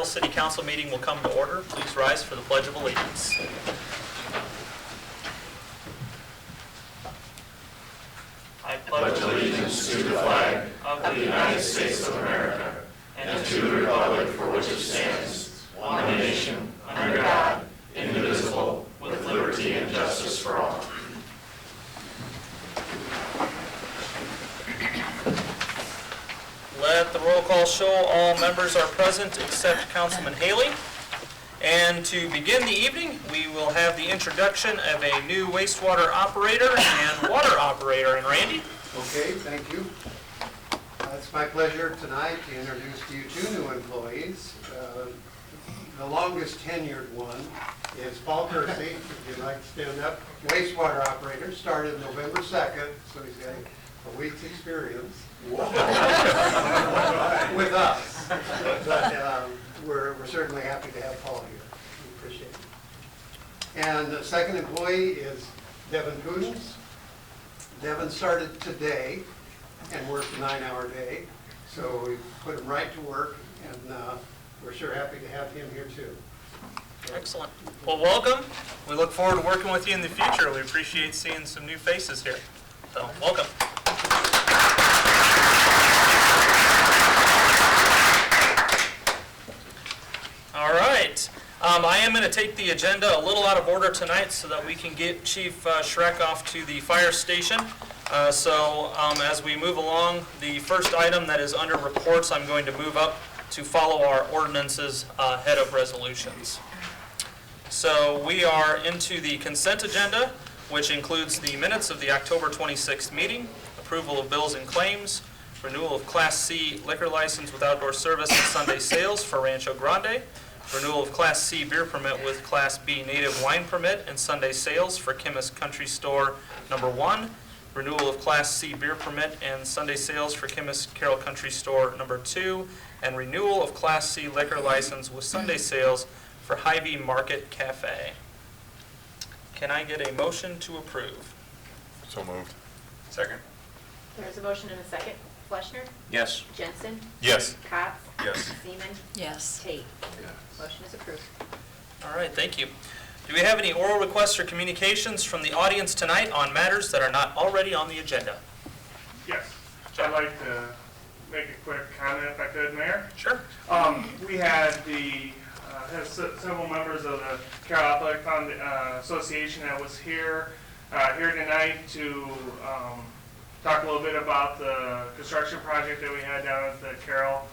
Carroll City Council meeting will come to order. Please rise for the Pledge of Allegiance. I pledge allegiance to the flag of the United States of America and to the republic for which it stands, one nation, under God, indivisible, with liberty and justice for all. Let the roll call show all members are present except Councilman Haley. And to begin the evening, we will have the introduction of a new wastewater operator and water operator. And Randy? Okay, thank you. It's my pleasure tonight to introduce to you two new employees. The longest tenured one is Paul Kersey, if you'd like to stand up. Wastewater operator, started November 2nd, so he's got a week's experience with us. But we're certainly happy to have Paul here. We appreciate it. And the second employee is Devin Pudens. Devin started today and worked a 9-hour day, so we put him right to work, and we're sure happy to have him here too. Excellent. Well, welcome. We look forward to working with you in the future. We appreciate seeing some new faces here. So, welcome. All right. I am going to take the agenda a little out of order tonight so that we can get Chief Schreck off to the fire station. As we move along, the first item that is under reports, I'm going to move up to follow our ordinances ahead of resolutions. So we are into the consent agenda, which includes the minutes of the October 26th meeting, approval of bills and claims, renewal of Class C liquor license with outdoor service and Sunday sales for Rancho Grande, renewal of Class C beer permit with Class B native wine permit and Sunday sales for Chemist Country Store number 1, renewal of Class C beer permit and Sunday sales for Chemist Carroll Country Store number 2, and renewal of Class C liquor license with Sunday sales for Hy-Vee Market Cafe. Can I get a motion to approve? So moved. Second. There's a motion and a second. Fleshner? Yes. Jensen? Yes. Cox? Yes. Seaman? Yes. Tate? Yes. Motion is approved. All right, thank you. Do we have any oral requests or communications from the audience tonight on matters that are not already on the agenda? Yes. I'd like to make a quick comment if I could, Mayor. Sure. We had several members of the Carroll Athletic Association that was here tonight to talk a little bit about the construction project that we had down at the Carroll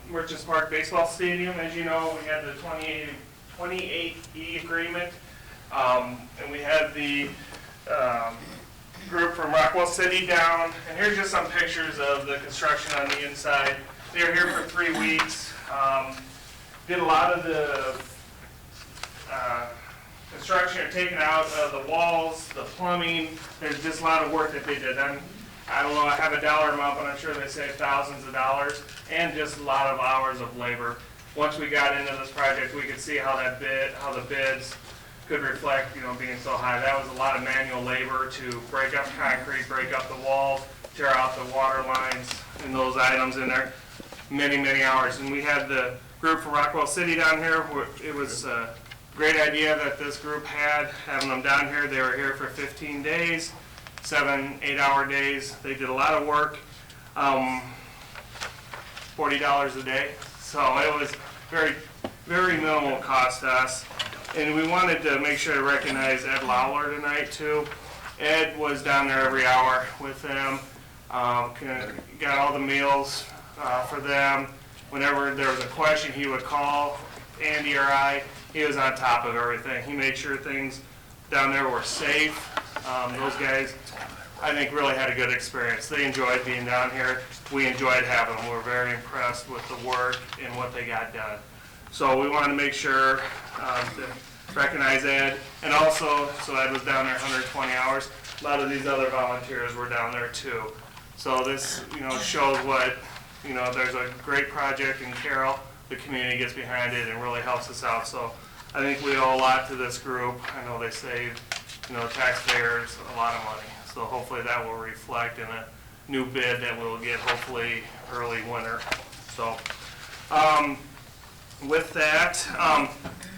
Merchants Park Baseball Stadium. As you know, we had the 28E agreement, and we had the group from Rockwell City down. And here's just some pictures of the construction on the inside. They were here for 3 weeks. Did a lot of the construction, taking out the walls, the plumbing. There's just a lot of work that they did. I don't know, I have a dollar amount, but I'm sure they saved thousands of dollars and just a lot of hours of labor. Once we got into this project, we could see how the bids could reflect, being so high. That was a lot of manual labor to break up concrete, break up the walls, tear out the water lines and those items in there. Many, many hours. And we had the group from Rockwell City down here. It was a great idea that this group had, having them down here. They were here for 15 days, 7, 8-hour days. They did a lot of work, $40 a day. So it was very, very minimal cost to us. And we wanted to make sure to recognize Ed Lawler tonight too. Ed was down there every hour with them, got all the meals for them. Whenever there was a question, he would call Andy or I. He was on top of everything. He made sure things down there were safe. Those guys, I think, really had a good experience. They enjoyed being down here. We enjoyed having them. We were very impressed with the work and what they got done. So we wanted to make sure to recognize Ed. And also, so Ed was down there 120 hours. A lot of these other volunteers were down there too. So this, shows what, there's a great project in Carroll. The community gets behind it and really helps us out. So I think we owe a lot to this group. I know they saved, taxpayers a lot of money. So hopefully that will reflect in a new bid that we'll get hopefully early winter. So with that,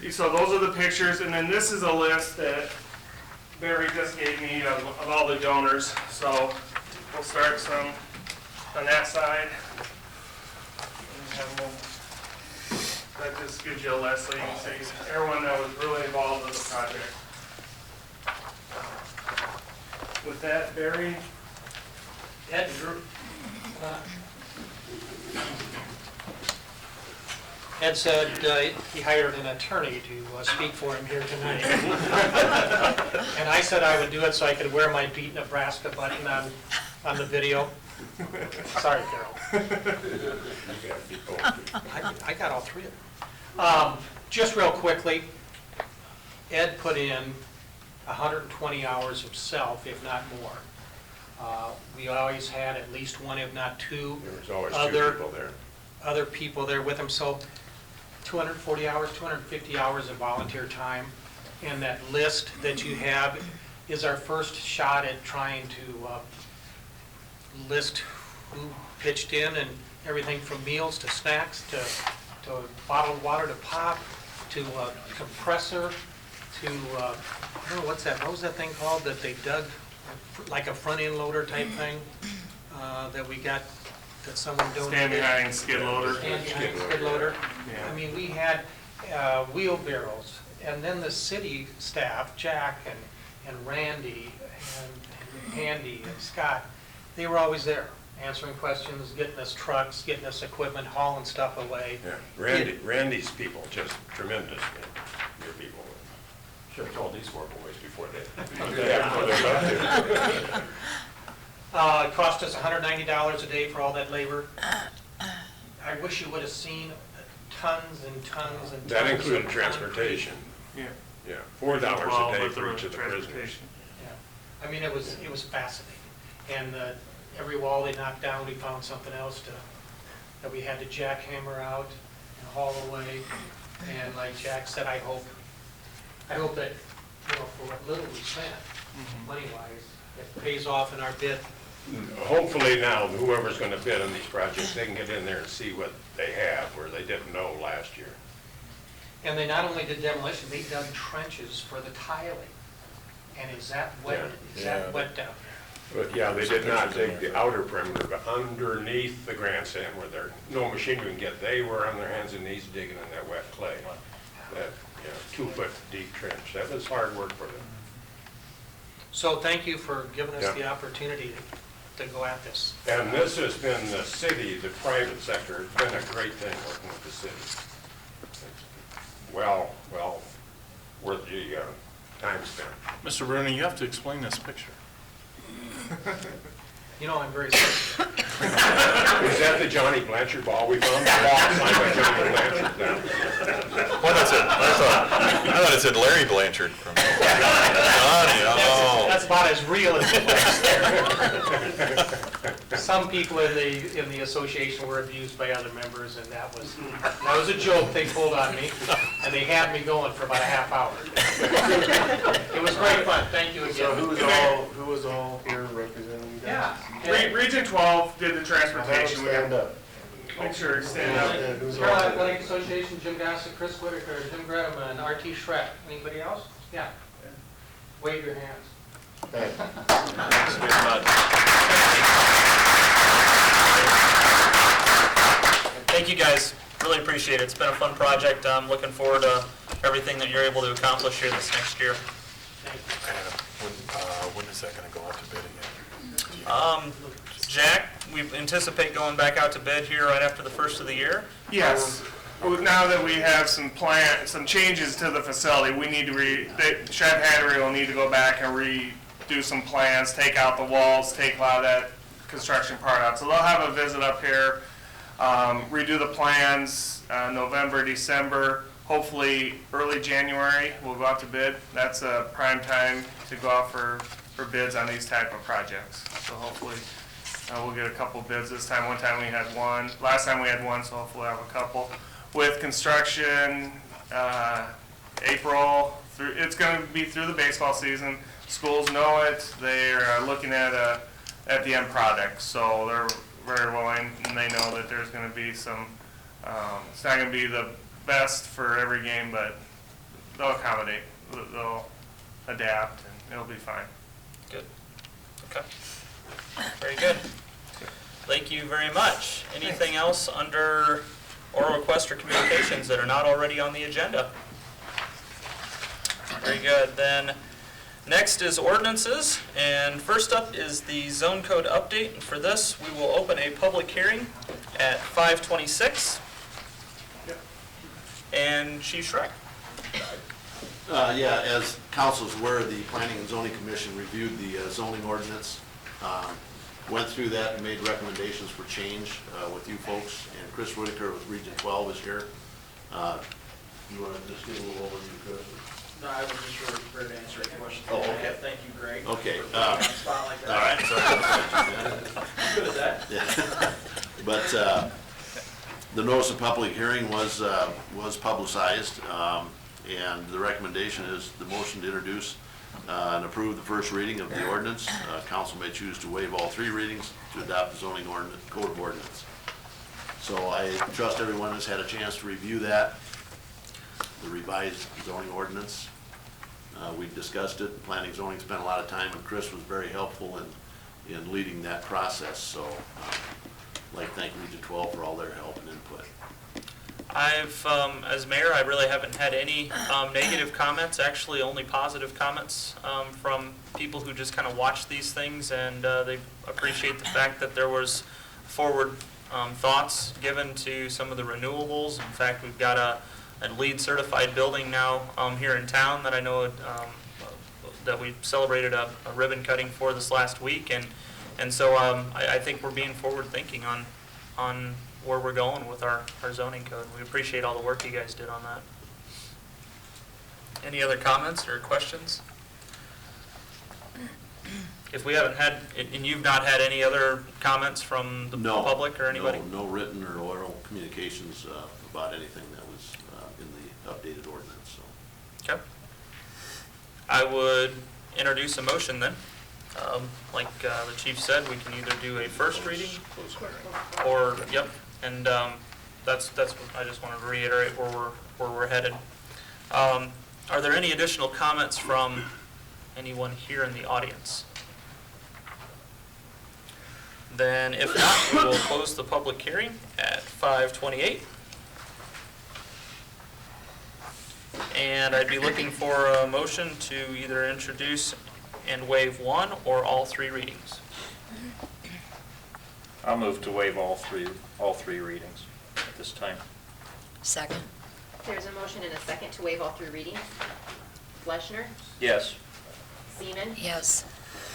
so those are the pictures, and then this is a list that Barry just gave me of all the donors. So we'll start some on that side. That just gives you a list so you can see everyone that was really involved with the project. With that, Barry, Ed, Ed said he hired an attorney to speak for him here tonight. And I said I would do it so I could wear my Beat Nebraska button on the video. Sorry, Carroll. I got all three of them. Just real quickly, Ed put in 120 hours himself, if not more. We always had at least one, if not two, There was always other people there with him. So 240 hours, 250 hours of volunteer time. And that list that you have is our first shot at trying to list who pitched in, and everything from meals to snacks to bottled water to pop to compressor to, I don't know, what was that thing called that they dug, like a front end loader type thing that we got, that someone donated? stand behind skid loader. Stand behind skid loader. Yeah. I mean, we had wheelbarrows, and then the city staff, Jack and Randy and Andy and Scott, they were always there, answering questions, getting us trucks, getting us equipment, hauling stuff away. Yeah, Randy's people, just tremendous, your people. Should have told these four boys before they. It cost us $190 a day for all that labor. I wish you would have seen tons and tons and tons. That included of transportation, Yeah. yeah, $4 a day With for each of the prisoners. transportation. Yeah. I mean, it was fascinating. And every wall they knocked down, we found something else that we had to jackhammer out and haul away. And like Jack said, I hope that, for what little we spent, money-wise, it pays off in our bid. Hopefully now, whoever's gonna bid on these projects, they can get in there and see what they have, where they didn't know last year. And they not only did demolition, they dug trenches for the tiling. And is that wet? Yeah. Is that wet down there? But yeah, they did not dig the outer perimeter, but underneath the grandstand where there, no machinery can get, they were on their hands and knees digging in that wet clay. That, 2-foot deep trench, that was hard work for them. So thank you for giving us Yeah. the opportunity to go at this. And this has been the city, the private sector, it's been a great thing working with the city. Well, worth the time spent. Mr. Rooney, you have to explain this picture. I'm very sorry. Is that the Johnny Blanchard ball we found? The ball signed by Johnny Blanchard now. Well, I thought it said Larry Blanchard from Johnny. Oh. That's about as real as it was. Some people in the association were abused by other members, and that was a joke they pulled on me, and they had me going for about a half hour. It was great fun. Thank you again. So who was all here representing you guys? Region 12 did the transportation. We Stand got- up. Make sure to stand up. Yeah, who's all Carroll here? Athletic Association, Jim Gossett, Chris Whitaker, Jim Gretaman, and R.T. Schreck. Anybody else? Yeah. Wave your hands. Thank you. Thank you, guys. Really appreciate it. It's been a fun project. I'm looking forward to everything that you're able to accomplish here this next year. When is that going to go out to bid again? Jack, we anticipate going back out to bid here right after the first of the year. Yes. Well, now that we have some changes to the facility, we need to Shad Hattery will need to go back and redo some plans, take out the walls, take a lot of that construction part out. So they'll have a visit up here, redo the plans, November, December, hopefully early January, we'll go out to bid. That's a prime time to go out for bids on these type of projects. So hopefully we'll get a couple bids this time. One time we had one. Last time we had one, so hopefully we'll have a couple. With construction, April, it's going to be through the baseball season. Schools know it. They are looking at the end product, so they're very willing, and they know that there's going to be some. It's not going to be the best for every game, but they'll accommodate, they'll adapt, and it'll be fine. Good. Okay. Very good. Thank you very much. Anything else under oral requests or communications that are not already on the agenda? Very good. Then next is ordinances, and first up is the zone code update. And for this, we will open a public hearing at 5:26. And Chief Schreck. Yeah, as council's aware, the Planning and Zoning Commission reviewed the zoning ordinance, went through that and made recommendations for change with you folks, and Chris Whitaker with Region 12 is here. You want to just give a little overview, Chris? No, I was just really prepared to answer any questions. Oh, okay. Thank you, Greg. Okay. For putting me on the spot like All that. right, sorry. Good at that. Yeah. But the notice of public hearing was publicized, and the recommendation is the motion to introduce and approve the first reading of the ordinance. Council may choose to waive all three readings to adopt the zoning ordinance, code of ordinance. So I trust everyone has had a chance to review that, the revised zoning ordinance. We've discussed it. Planning and zoning spent a lot of time, and Chris was very helpful in leading that process. So I'd like to thank Region 12 for all their help and input. I've, as mayor, I really haven't had any negative comments, actually only positive comments from people who just kind of watch these things, and they appreciate the fact that there was forward thoughts given to some of the renewables. In fact, we've got a LEED certified building now here in town that I know that we celebrated a ribbon cutting for this last week, and so I think we're being forward thinking on where we're going with our zoning code. We appreciate all the work you guys did on that. Any other comments or questions? If we haven't had, and you've not had any other comments from the public or anybody? No written or oral communications about anything that was in the updated ordinance. So. Okay. I would introduce a motion then. Like the chief said, we can either do a first reading or, yep, and that's what I just wanted to reiterate where we're headed. Are there any additional comments from anyone here in the audience? Then if not, we will close the public hearing at 5:28. And I'd be looking for a motion to either introduce and waive one or all three readings. I'll move to waive all three readings at this time. Second. There's a motion and a second to waive all three readings. Fleshner, Yes. Seaman, Yes.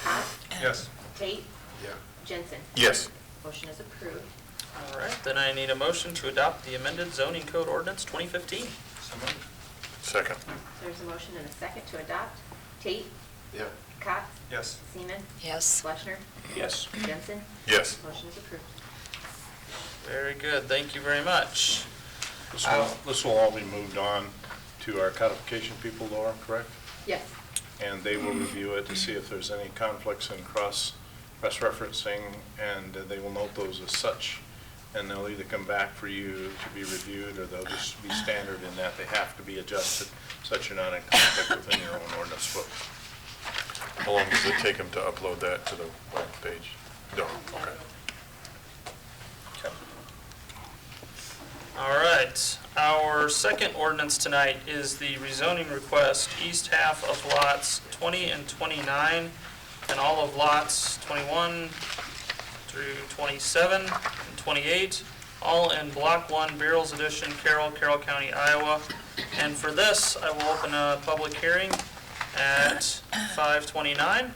Pop, Yes. Tate, Yeah. Jensen. Yes. Motion is approved. All right, then I need a motion to adopt the amended zoning code ordinance 2015. Second. There's a motion and a second to adopt. Tate, Yeah. Cox, Yes. Seaman, Yes. Fleshner, Yes. Jensen. Yes. Motion is approved. Very good, thank you very much. This will all be moved on to our codification people, Laura, correct? Yes. And they will review it to see if there's any conflicts and cross-referencing, and they will note those as such. And they'll either come back for you to be reviewed, or they'll just be standard in that they have to be adjusted, such you're not in conflict within your own ordinance book. How long does it take them to upload that to the web page? No, okay. Okay. All right, our second ordinance tonight is the rezoning request, east half of lots 20 and 29, and all of lots 21 through 27 and 28, all in Block 1, Barrels Edition, Carroll, Carroll County, Iowa. And for this, I will open a public hearing at 5:29.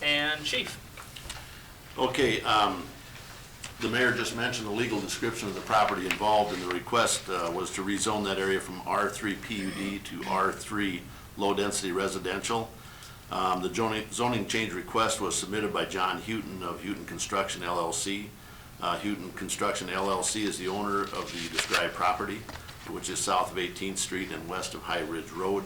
And Chief. Okay, the mayor just mentioned the legal description of the property involved, and the request was to rezone that area from R3 PUD to R3 low-density residential. The zoning change request was submitted by John Houghton of Houghton Construction LLC. Houghton Construction LLC is the owner of the described property, which is south of 18th Street and west of High Ridge Road.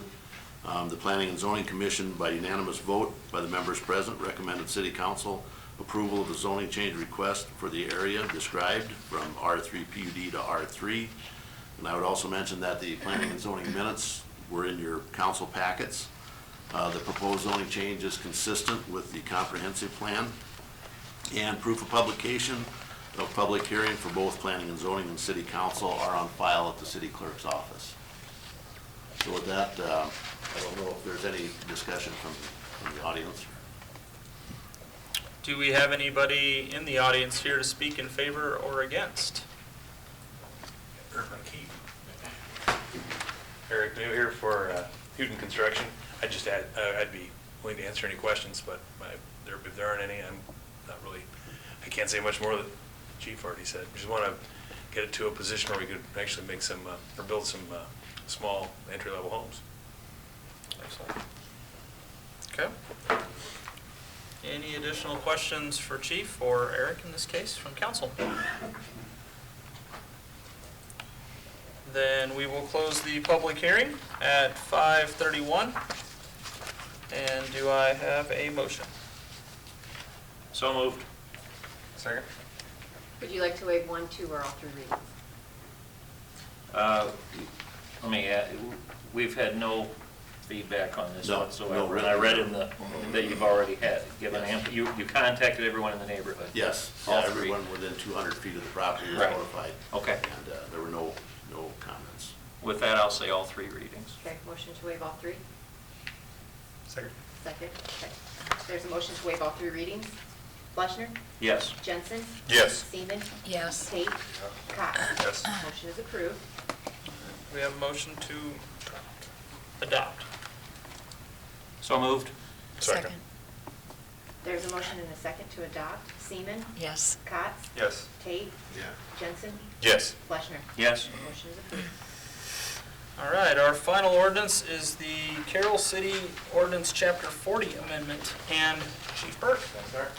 The Planning and Zoning Commission, by unanimous vote by the members present, recommended City Council approval of the zoning change request for the area described from R3 PUD to R3. And I would also mention that the planning and zoning minutes were in your council packets. The proposed zoning change is consistent with the comprehensive plan, and proof of publication of public hearing for both planning and zoning and city council are on file at the city clerk's office. So with that, I don't know if there's any discussion from the audience. Do we have anybody in the audience here to speak in favor or against? Eric New here for Houghton Construction. I'd be willing to answer any questions, but if there aren't any, I'm not really, I can't say much more than Chief already said. We just want to get it to a position where we could actually make some, or build some small entry-level homes. Excellent. Okay. Any additional questions for Chief or Eric in this case from council? Then we will close the public hearing at 5:31. And do I have a motion? So moved. Second. Would you like to waive 1, 2, or all 3 readings? Let me add, we've had no feedback on this No, whatsoever. no, And I read in that you've already had, given, you contacted everyone in the neighborhood. Yes, All yeah, three. everyone within 200 feet of the property was Right. notified. Okay. And there were no comments. With that, I'll say all 3 readings. Okay, motion to waive all 3? Second. Second, okay. There's a motion to waive all 3 readings. Fleshner? Yes. Jensen? Yes. Seaman? Yes. Tate? Cox? Yes. Motion is approved. We have a motion to adopt. So moved. Second. There's a motion and a second to adopt. Seaman? Yes. Cox? Yes. Tate? Yeah. Jensen? Yes. Fleshner? Yes. Motion is approved. All right, our final ordinance is the Carroll City Ordinance Chapter 40 Amendment. And Chief Burke. Thanks, Eric.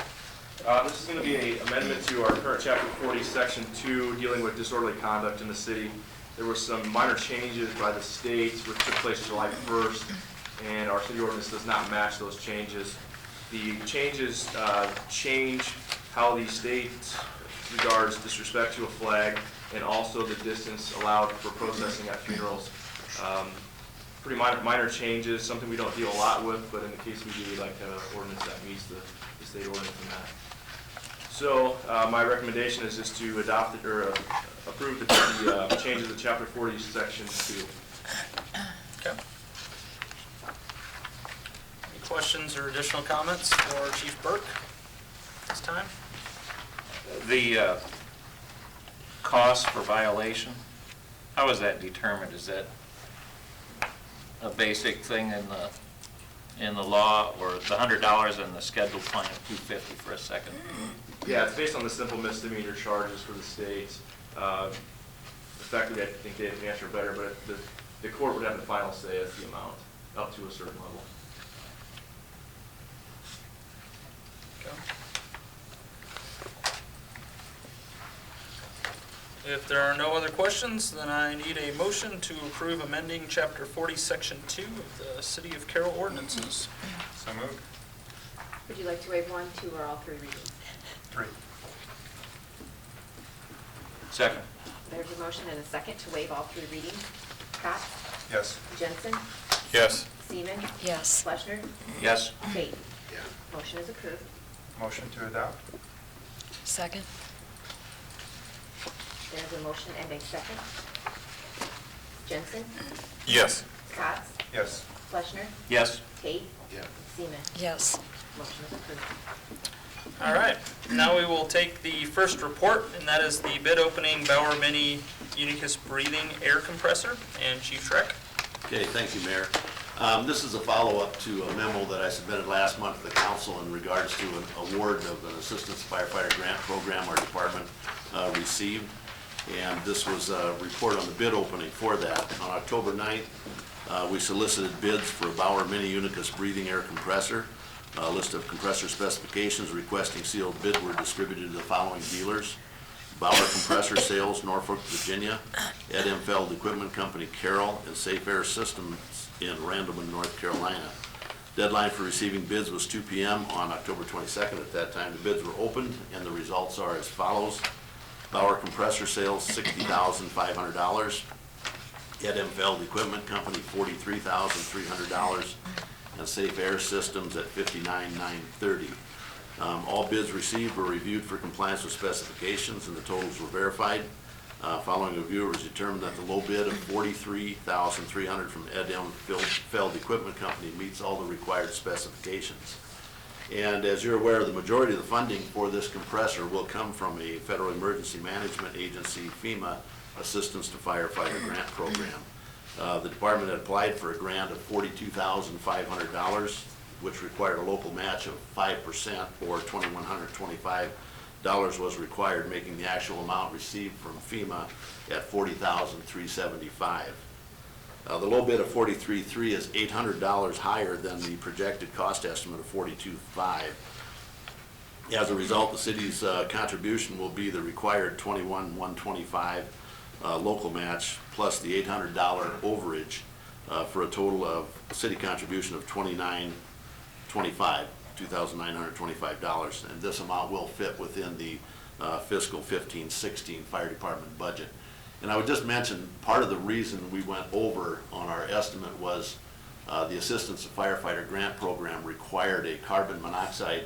This is going to be an amendment to our current Chapter 40, Section 2, dealing with disorderly conduct in the city. There were some minor changes by the state, which took place July 1st, and our city ordinance does not match those changes. The changes change how the state regards disrespect to a flag, and also the distance allowed for processing at funerals. Pretty minor changes, something we don't deal a lot with, but in the case we do, we'd like to have an ordinance that meets the state ordinance in that. So my recommendation is just to adopt it, or approve the changes to Chapter 40, Section 2. Okay. Any questions or additional comments for Chief Burke this time? The cost for violation, how is that determined? Is that a basic thing in the law, or the $100 in the scheduled fine of $250 for a second? Yeah, it's based on the simple misdemeanor charges for the state. Effectively, I think they can answer better, but the court would have the final say as the amount, up to a certain level. Okay. If there are no other questions, then I need a motion to approve amending Chapter 40, Section 2 of the City of Carroll ordinances. So moved. Would you like to waive 1, 2, or all 3 readings? 3. Second. There's a motion and a second to waive all 3 readings. Cox? Yes. Jensen? Yes. Seaman? Yes. Fleshner? Yes. Tate? Yeah. Motion is approved. Motion to adopt? Second. There's a motion and a second. Jensen? Yes. Cox? Yes. Fleshner? Yes. Tate? Yeah. Seaman? Yes. Motion is approved. All right, now we will take the first report, and that is the bid opening Bauer Mini Unicus Breathing Air Compressor. And Chief Schreck. Okay, thank you, Mayor. This is a follow-up to a memo that I submitted last month to the council in regards to an award of an Assistance Firefighter Grant Program our department received. And this was a report on the bid opening for that. On October 9th, we solicited bids for a Bauer Mini Unicus Breathing Air Compressor. A list of compressor specifications requesting sealed bid were distributed to the following dealers: Bauer Compressor Sales, Norfolk, Virginia; Ed M. Feld Equipment Company, Carroll; and Safe Air Systems in Randleman, North Carolina. Deadline for receiving bids was 2 p.m. on October 22nd. At that time, the bids were opened, and the results are as follows. Bauer compressor sales, $60,500. Ed M. Feld Equipment Company, $43,300. And Safe Air Systems at $59,930. All bids received were reviewed for compliance with specifications, and the totals were verified. Following review, it was determined that the low bid of $43,300 from Ed M. Feld Equipment Company meets all the required specifications. And as you're aware, the majority of the funding for this compressor will come from a Federal Emergency Management Agency, FEMA, Assistance to Firefighter Grant Program. The department had applied for a grant of $42,500, which required a local match of 5%, or $2,125 was required, making the actual amount received from FEMA at $40,375. The low bid of $43,300 is $800 higher than the projected cost estimate of $42,500. As a result, the city's contribution will be the required $21,125 local match plus the $800 overage for a total of city contribution of $2,925, and this amount will fit within the fiscal 15-16 fire department budget. And I would just mention, part of the reason we went over on our estimate was the Assistance to Firefighter Grant Program required a carbon monoxide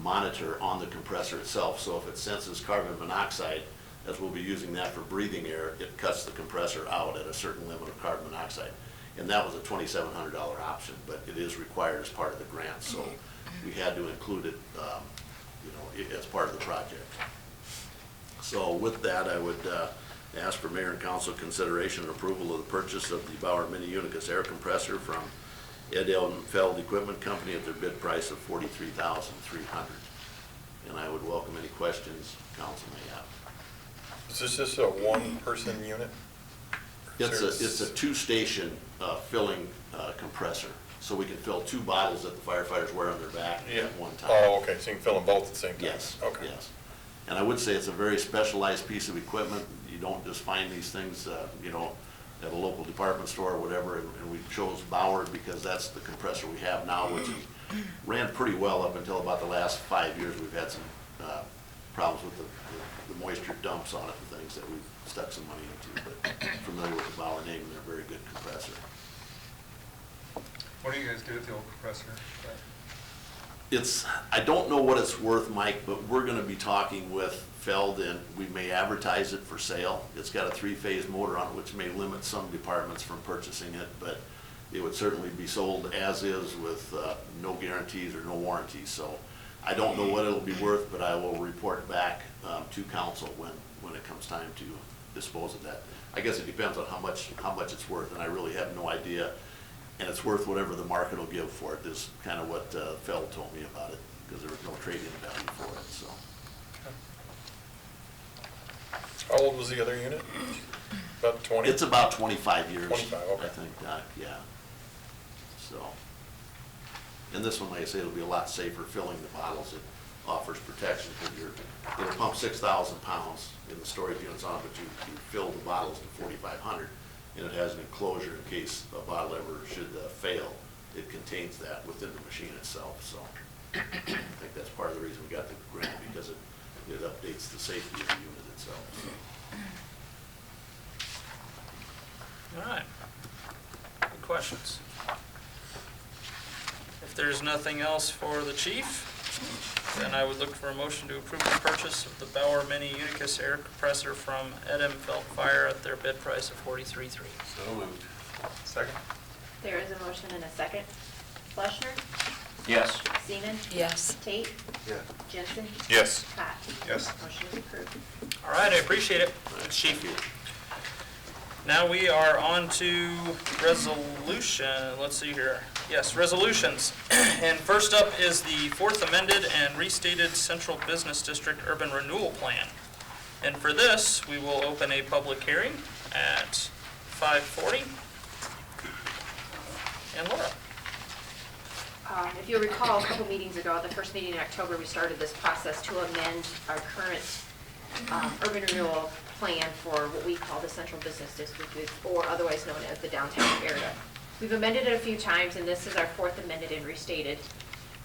monitor on the compressor itself. So if it senses carbon monoxide, as we'll be using that for breathing air, it cuts the compressor out at a certain limit of carbon monoxide. And that was a $2,700 option, but it is required as part of the grant. So we had to include it, as part of the project. So with that, I would ask for Mayor and Council consideration and approval of the purchase of the Bauer Mini Unicus air compressor from Ed M. Feld Equipment Company at their bid price of $43,300. And I would welcome any questions council may have. Is this just a one-person unit? It's a two-station filling compressor, so we can fill 2 bottles that the firefighters wear on their back at one time. Oh, okay, so you can fill them both at the same time? Yes, Okay. yes. And I would say it's a very specialized piece of equipment. You don't just find these things, at a local department store or whatever, and we chose Bauer because that's the compressor we have now, which is, ran pretty well up until about the last 5 years. We've had some problems with the moisture dumps on it and things that we've stuck some money into, but familiar with the Bauer name, they're a very good compressor. What do you guys do with the old compressor? I don't know what it's worth, Mike, but we're gonna be talking with Feld, and we may advertise it for sale. It's got a 3-phase motor on it, which may limit some departments from purchasing it, but it would certainly be sold as is with no guarantees or no warranties. So I don't know what it'll be worth, but I will report back to council when it comes time to dispose of that. I guess it depends on how much it's worth, and I really have no idea. And it's worth whatever the market will give for it, is kind of what Feld told me about it, because there was no trade-in value for it, so. How old was the other unit? About 20? It's about 25 years. 25, okay. I think, yeah. So, and this one, like I say, it'll be a lot safer filling the bottles. It offers protection because it'll pump 6,000 pounds in the storage units on it, but you fill the bottles to 4,500. And it has an enclosure in case a bottle ever should fail. It contains that within the machine itself, so I think that's part of the reason we got the grant, because it updates the safety of the unit itself. So. All right. Good questions. If there's nothing else for the chief, then I would look for a motion to approve the purchase of the Bauer Mini Unicus air compressor from Ed M. Feld Fire at their bid price of $43,300. So moved. Second? There is a motion and a second. Fleischner? Yes. Seaman? Yes. Tate? Yeah. Jensen? Yes. Pat? Yes. Motion is approved. All right, I appreciate it, Chief. Now we are on to resolution. Let's see here. Yes, resolutions. And first up is the 4th amended and restated Central Business District Urban Renewal Plan. And for this, we will open a public hearing at 5:40. And Laura. If you'll recall, a couple meetings ago, the first meeting in October, we started this process to amend our current urban renewal plan for what we call the Central Business District, or otherwise known as the downtown area. We've amended it a few times, and this is our fourth amended and restated.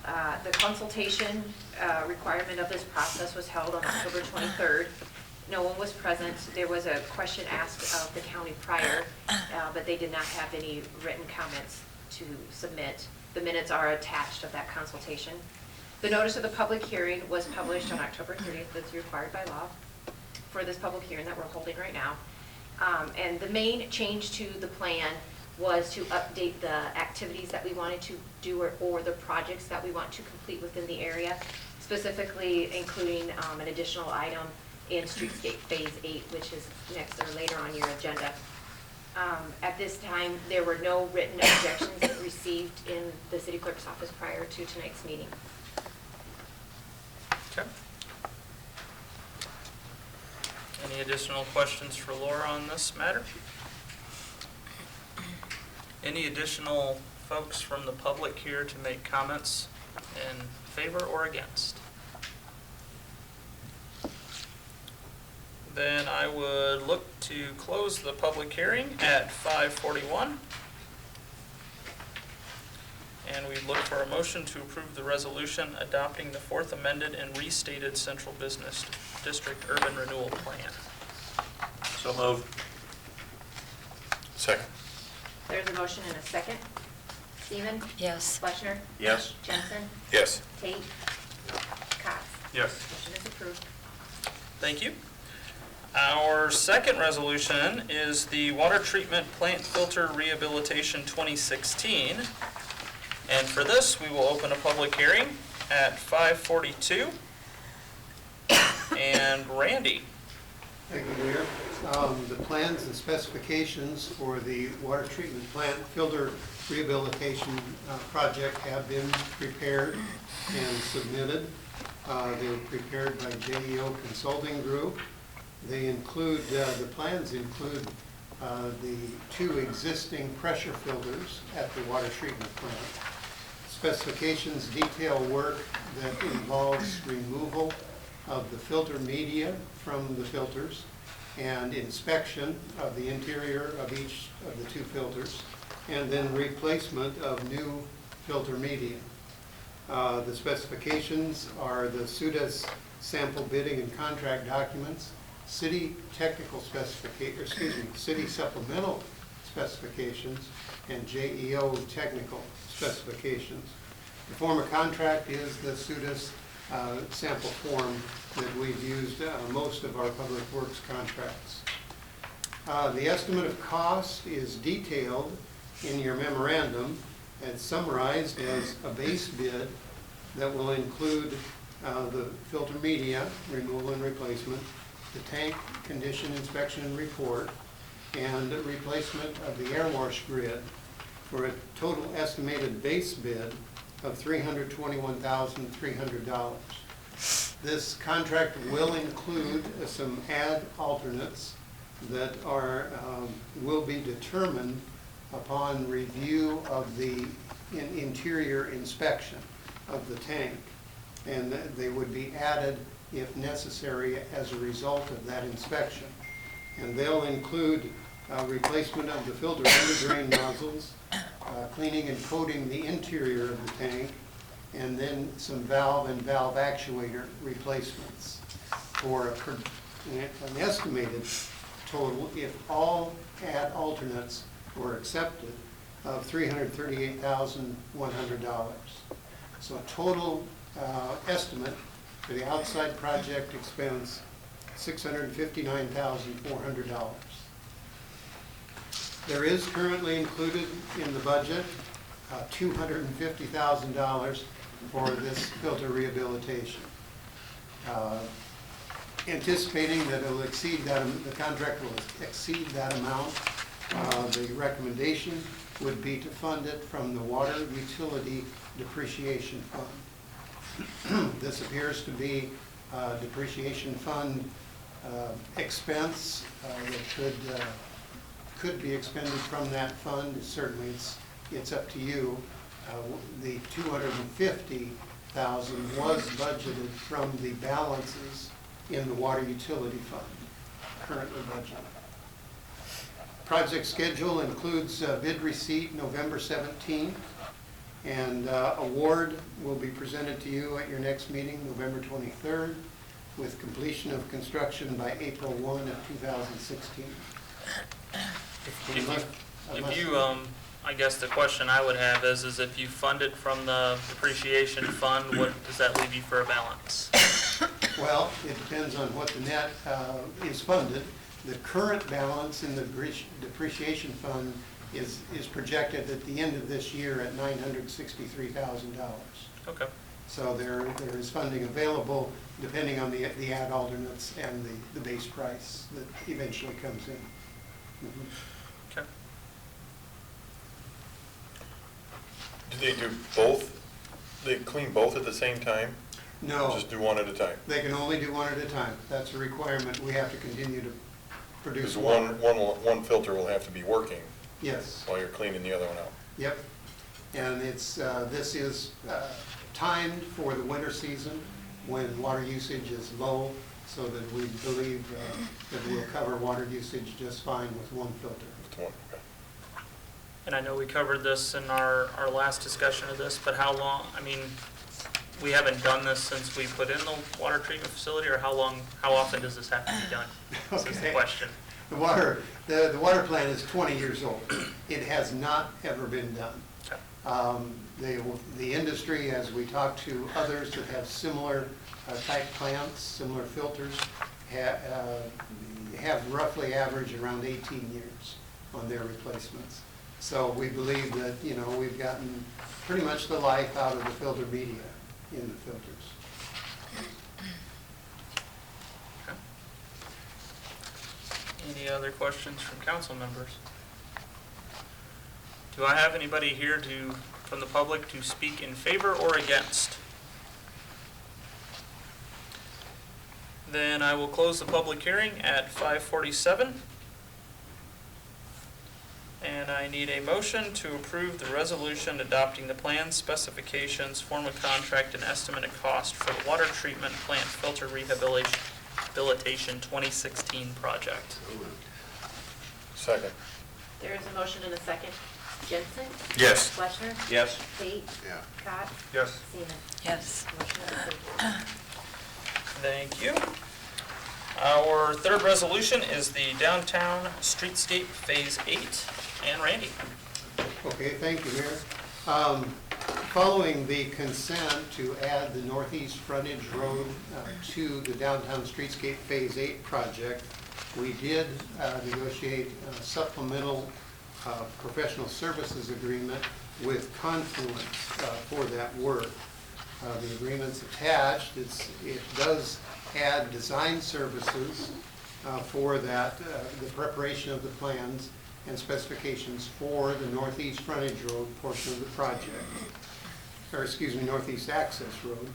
The consultation requirement of this process was held on October 23rd. No one was present. There was a question asked of the county prior, but they did not have any written comments to submit. The minutes are attached of that consultation. The notice of the public hearing was published on October 30th, that's required by law for this public hearing that we're holding right now. And the main change to the plan was to update the activities that we wanted to do or the projects that we want to complete within the area, specifically including an additional item in Streetscape Phase 8, which is next or later on your agenda. At this time, there were no written objections received in the city clerk's office prior to tonight's meeting. Okay. Any additional questions for Laura on this matter? Any additional folks from the public here to make comments in favor or against? Then I would look to close the public hearing at 5:41. And we'd look for a motion to approve the resolution adopting the fourth amended and restated Central Business District Urban Renewal Plan. So moved. Second. There's a motion and a second. Seaman? Yes. Fleischner? Yes. Jensen? Yes. Tate? Cox? Yes. Motion is approved. Thank you. Our second resolution is the Water Treatment Plant Filter Rehabilitation 2016. And for this, we will open a public hearing at 5:42. And Randy. Thank you, Mayor. The plans and specifications for the water treatment plant filter rehabilitation project have been prepared and submitted. They were prepared by JEO Consulting Group. They include, the plans include the two existing pressure filters at the water treatment plant. Specifications detail work that involves removal of the filter media from the filters and inspection of the interior of each of the two filters, and then replacement of new filter media. The specifications are the SUDAS sample bidding and contract documents, city technical city supplemental specifications, and JEO technical specifications. The form of contract is the SUDAS sample form that we've used most of our public works contracts. The estimate of cost is detailed in your memorandum and summarized as a base bid that will include the filter media, removal and replacement, the tank condition inspection and report, and replacement of the air wash grid for a total estimated base bid of $321,300. This contract will include some add alternates that are will be determined upon review of the interior inspection of the tank, and they would be added if necessary as a result of that inspection. And they'll include replacement of the filter under-drain nozzles, cleaning and coating the interior of the tank, and then some valve and valve actuator replacements for an estimated total, if all add alternates were accepted, of $338,100. So a total estimate for the outside project expense, $659,400. There is currently included in the budget $250,000 for this filter rehabilitation. Anticipating that it will exceed that, the contract will exceed that amount, the recommendation would be to fund it from the Water Utility Depreciation Fund. This appears to be a depreciation fund expense that could be expended from that fund. Certainly, it's up to you. The $250,000 was budgeted from the balances in the Water Utility Fund, currently budgeted. Project schedule includes bid receipt November 17th, and award will be presented to you at your next meeting, November 23rd, with completion of construction by April 1 of 2016. If you, I guess the question I would have is if you fund it from the depreciation fund, what does that leave you for a balance? Well, it depends on what the net is funded. The current balance in the depreciation fund is projected at the end of this year at $963,000. Okay. So there is funding available depending on the ad alternates and the base price that eventually comes in. Okay. Do they do both? They clean both at the same time? No. Just do one at a time? They can only do one at a time. That's a requirement. We have to continue to produce Because water. one filter will have to be working Yes. while you're cleaning the other one out. Yep. And this is timed for the winter season when water usage is low, so that we believe that we'll cover water usage just fine with one filter. With one, okay. And I know we covered this in our last discussion of this, but how long, I mean, we haven't done this since we put in the water treatment facility, or how often does this have to be done? This is the question. The water plant is 20 years old. It has not ever been done. Okay. The industry, as we talk to others that have similar type plants, similar filters, have roughly average around 18 years on their replacements. So we believe that, we've gotten pretty much the life out of the filter media in the filters. Okay. Any other questions from council members? Do I have anybody here from the public to speak in favor or against? Then I will close the public hearing at 5:47. And I need a motion to approve the resolution adopting the plans, specifications, form of contract, and estimate of cost for the water treatment plant filter rehabilitation 2016 project. Second. There is a motion and a second. Jensen? Yes. Fleischner? Yes. Tate? Yeah. Cott? Yes. Seaman? Yes. Motion is approved. Thank you. Our third resolution is the downtown streetscape phase 8. And Randy. Okay, thank you, Mayor. Following the consent to add the northeast frontage road to the downtown streetscape phase 8 project, we did negotiate a supplemental professional services agreement with Confluence for that work. The agreement's attached. It does add design services for that, the preparation of the plans and specifications for the northeast frontage road portion of the project, or excuse me, northeast access road,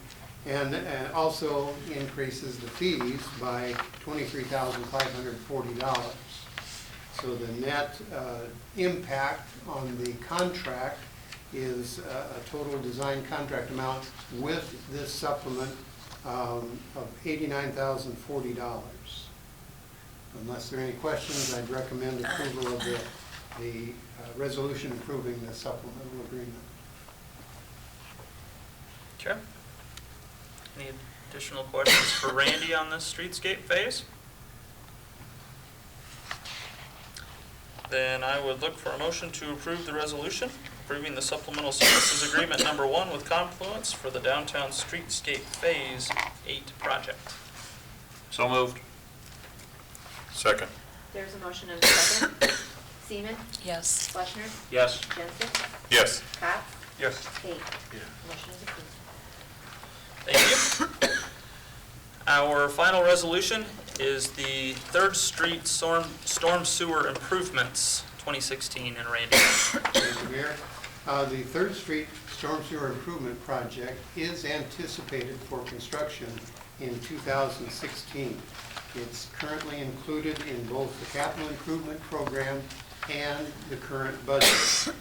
and also increases the fees by $23,540. So the net impact on the contract is a total design contract amount with this supplement of $89,040. Unless there are any questions, I'd recommend approval of the resolution approving the supplemental agreement. Okay. Any additional questions for Randy on this streetscape phase? Then I would look for a motion to approve the resolution approving the supplemental services agreement number 1 with Confluence for the downtown streetscape phase 8 project. So moved. Second. There's a motion and a second. Seaman? Yes. Fleischner? Yes. Jensen? Yes. Cott? Yes. Tate? Motion is approved. Thank you. Our final resolution is the 3rd Street Storm Sewer Improvements 2016 in Randy. Thank you, Mayor. The 3rd Street Storm Sewer Improvement Project is anticipated for construction in 2016. It's currently included in both the capital improvement program and the current budget.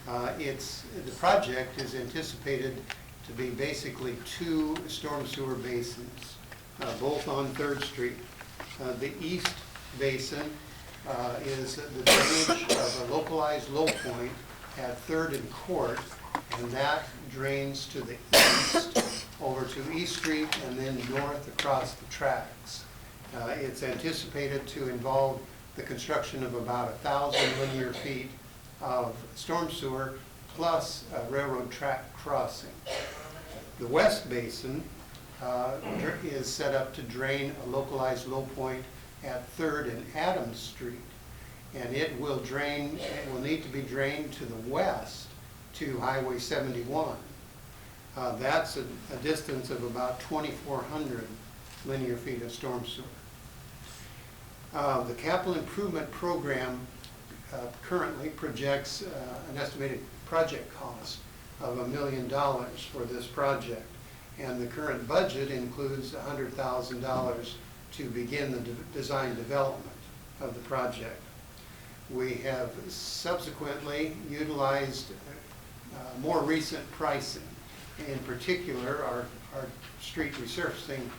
The project is anticipated to be basically 2 storm sewer basins, both on 3rd Street. The east basin is the drainage of a localized low point at 3rd and Court, and that drains to the east over to East Street and then north across the tracks. It's anticipated to involve the construction of about 1,000 linear feet of storm sewer plus a railroad track crossing. The west basin is set up to drain a localized low point at 3rd and Adams Street, and it will need to be drained to the west to Highway 71. That's a distance of about 2,400 linear feet of storm sewer. The capital improvement program currently projects an estimated project cost of $1 million for this project, and the current budget includes $100,000 to begin the design development of the project. We have subsequently utilized more recent pricing, in particular our street resurfacing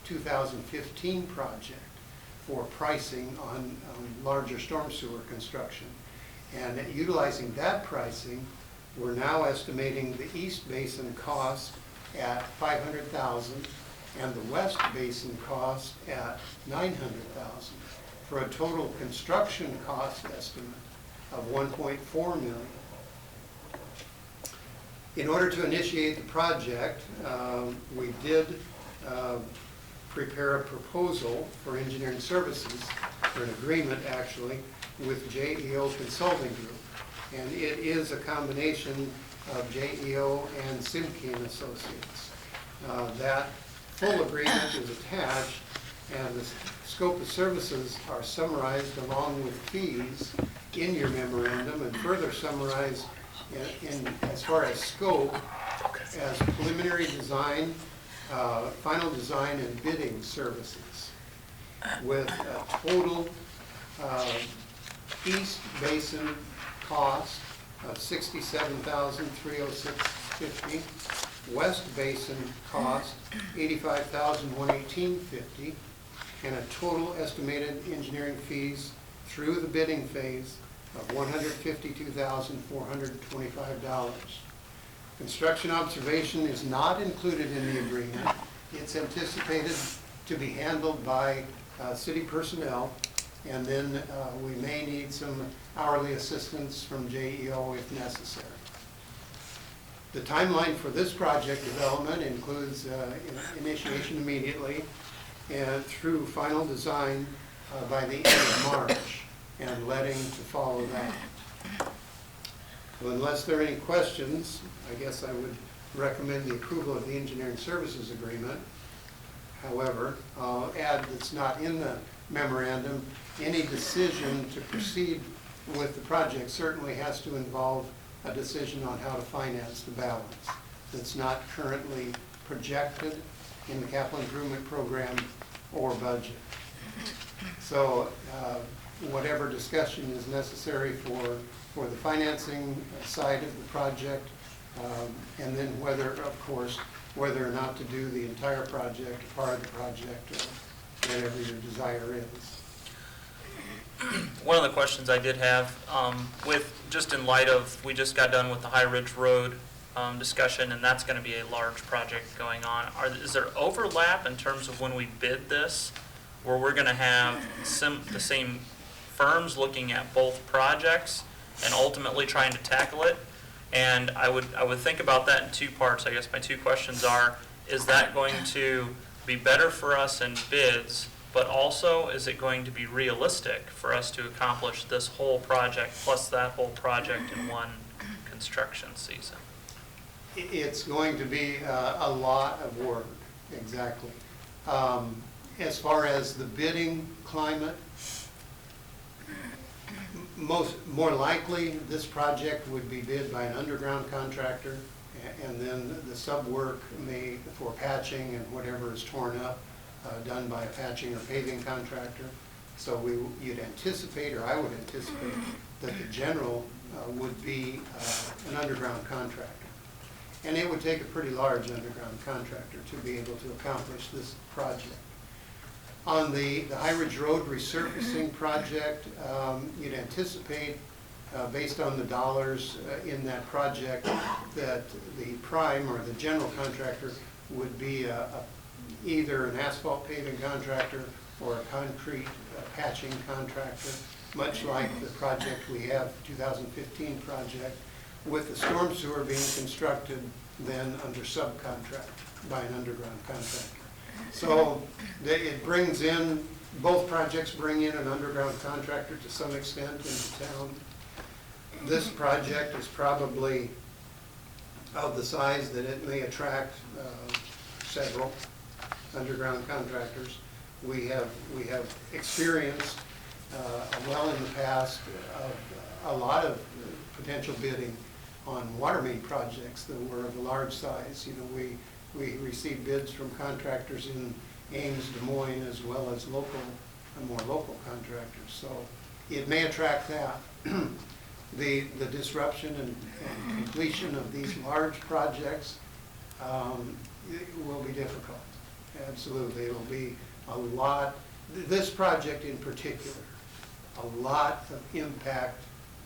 2015 project for pricing on larger storm sewer construction. And utilizing that pricing, we're now estimating the East Basin cost at $500,000 and the West Basin cost at $900,000 for a total construction cost estimate of $1.4 million. In order to initiate the project, we did prepare a proposal for engineering services, or an agreement actually, with JEO Consulting Group. And it is a combination of JEO and Simke and Associates. That full agreement is attached, and the scope of services are summarized along with fees in your memorandum, and further summarized in as far as scope as preliminary design, final design, and bidding services, with a total East Basin cost of $67,306.50, West Basin cost $85,118.50, and a total estimated engineering fees through the bidding phase of $152,425. Construction observation is not included in the agreement. It's anticipated to be handled by city personnel, and then we may need some hourly assistance from JEO if necessary. The timeline for this project development includes initiation immediately and through final design by the end of March, and letting to follow that. Well, unless there are any questions, I guess I would recommend the approval of the engineering services agreement. However, I'll add that's not in the memorandum, any decision to proceed with the project certainly has to involve a decision on how to finance the balance. That's not currently projected in the capital improvement program or budget. So whatever discussion is necessary for the financing side of the project, and then whether, of course, whether or not to do the entire project, or part of the project, or whatever your desire is. One of the questions I did have, with just in light of, we just got done with the High Ridge Road discussion, and that's going to be a large project going on. Is there overlap in terms of when we bid this, where we're going to have the same firms looking at both projects and ultimately trying to tackle it? And I would think about that in two parts. I guess my two questions are, is that going to be better for us in bids, but also is it going to be realistic for us to accomplish this whole project plus that whole project in one construction season? It's going to be a lot of work, exactly. As far as the bidding climate, more likely this project would be bid by an underground contractor, and then the sub work for patching and whatever is torn up done by a patching or paving contractor. So you'd anticipate, or I would anticipate, that the general would be an underground contractor. And it would take a pretty large underground contractor to be able to accomplish this project. On the High Ridge Road resurfacing project, you'd anticipate, based on the dollars in that project, that the prime or the general contractor would be either an asphalt paving contractor or a concrete patching contractor, much like the project we have, 2015 project, with the storm sewer being constructed then under subcontract by an underground contractor. So it brings in, both projects bring in an underground contractor to some extent into town. This project is probably of the size that it may attract several underground contractors. We have experienced well in the past a lot of potential bidding on water main projects that were of a large size. You know, we received bids from contractors in Ames, Des Moines, as well as more local contractors. So it may attract that. The disruption and completion of these large projects will be difficult. Absolutely, it'll be a lot. This project in particular, a lot of impact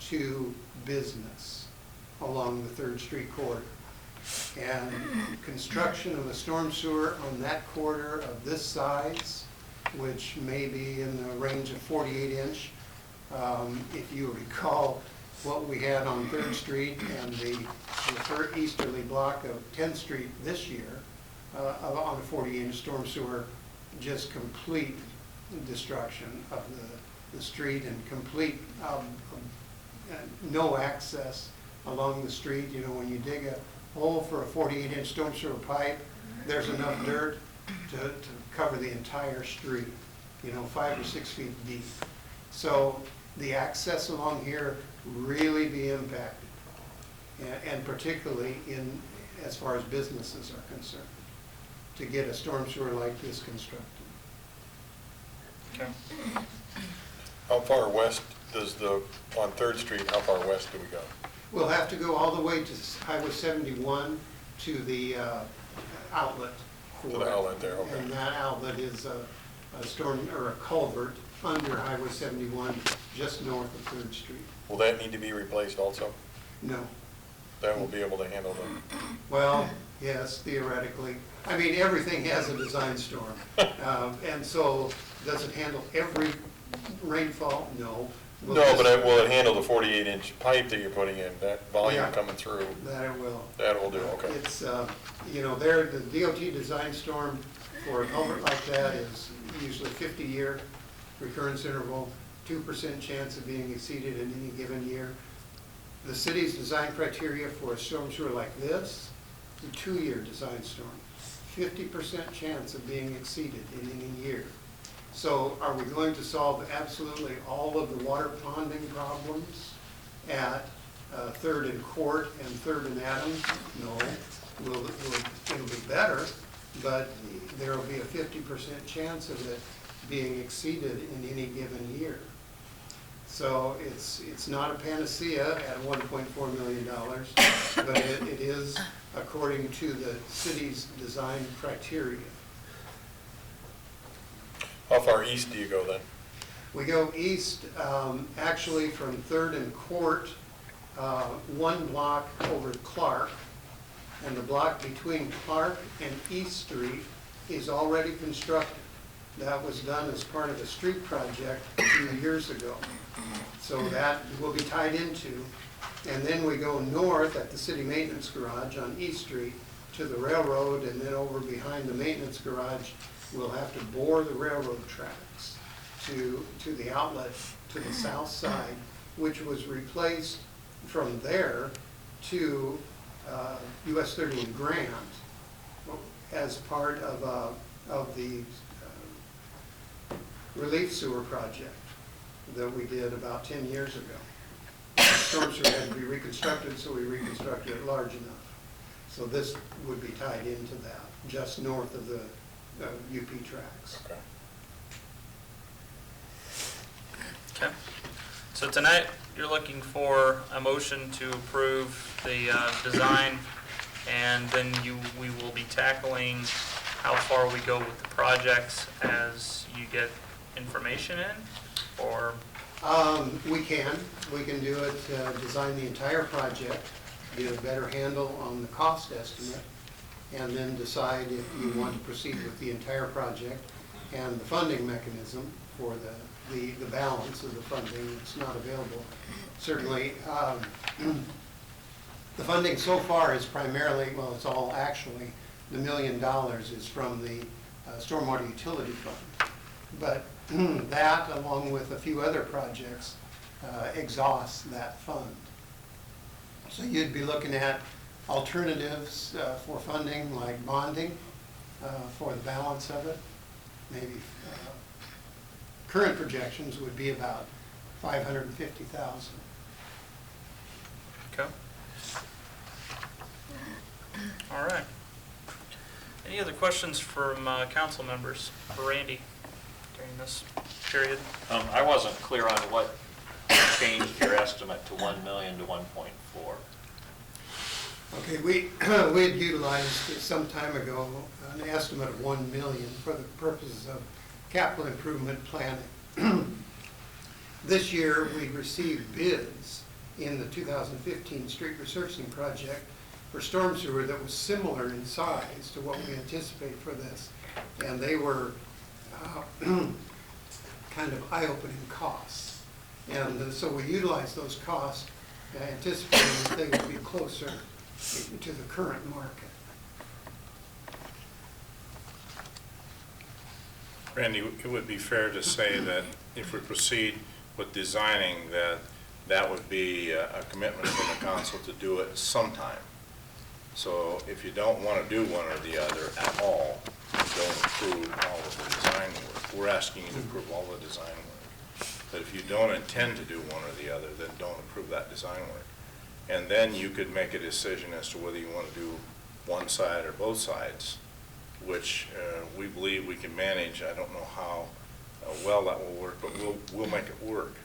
to business along the 3rd Street corridor. And construction of a storm sewer on that corridor of this size, which may be in the range of 48-inch, if you recall what we had on 3rd Street and the easterly block of 10th Street this year, on a 48-inch storm sewer, just complete destruction of the street and complete no access along the street. You know, when you dig a hole for a 48-inch storm sewer pipe, there's enough dirt to cover the entire street, you know, 5 or 6 feet deep. So the access along here really be impacted, and particularly as far as businesses are concerned, to get a storm sewer like this constructed. Okay. How far west does on 3rd Street, how far west do we go? We'll have to go all the way to Highway 71 to the outlet. To the outlet there, okay. And that outlet is a storm, or a culvert under Highway 71, just north of 3rd Street. Will that need to be replaced also? No. That will be able to handle them? Well, yes, theoretically. I mean, everything has a design storm. And so, does it handle every rainfall? No. No, but will it handle the 48-inch pipe that you're putting in, that volume coming through? That it will. That will do, okay. It's, you know, the DOT design storm for a culvert like that is usually 50-year recurrence interval, 2% chance of being exceeded in any given year. The city's design criteria for a storm sewer like this, is a 2-year design storm, 50% chance of being exceeded in any year. So are we going to solve absolutely all of the water ponding problems at 3rd and Court and 3rd and Adams? No. It'll be better, but there will be a 50% chance of it being exceeded in any given year. So it's not a panacea at $1.4 million, but it is according to the city's design criteria. How far east do you go then? We go east, actually from 3rd and Court, 1 block over Clark, and the block between Clark and East Street is already constructed. That was done as part of a street project a few years ago. So that will be tied into. And then we go north at the city maintenance garage on East Street to the railroad, and then over behind the maintenance garage, we'll have to bore the railroad tracks to the outlet to the south side, which was replaced from there to US 30 and Grant as part of the relief sewer project that we did about 10 years ago. The storm sewer had to be reconstructed, so we reconstructed it large enough. So this would be tied into that, just north of the UP tracks. Okay. Okay. So tonight, you're looking for a motion to approve the design, and then we will be tackling how far we go with the projects as you get information in, or? We can do it, design the entire project, get a better handle on the cost estimate, and then decide if you want to proceed with the entire project and the funding mechanism for the balance of the funding that's not available. Certainly, the funding so far is primarily, well, it's all actually, the $1 million is from the Stormwater Utility Fund. But that, along with a few other projects, exhausts that fund. So you'd be looking at alternatives for funding, like bonding for the balance of it. Maybe current projections would be about $550,000. Okay. All right. Any other questions from council members for Randy during this period? I wasn't clear on what changed your estimate to 1 million to 1.4. Okay, we had utilized some time ago an estimate of 1 million for the purposes of capital improvement planning. This year, we received bids in the 2015 street resurfacing project for storm sewer that was similar in size to what we anticipate for this. And they were kind of eye-opening costs. And so we utilized those costs, anticipating that they would be closer to the current market. Randy, it would be fair to say that if we proceed with designing, that would be a commitment from the council to do it sometime. So if you don't want to do one or the other at all, don't approve all of the design work. We're asking you to approve all the design work. But if you don't intend to do one or the other, then don't approve that design work. And then you could make a decision as to whether you want to do one side or both sides, which we believe we can manage. I don't know how well that will work, but we'll make it work.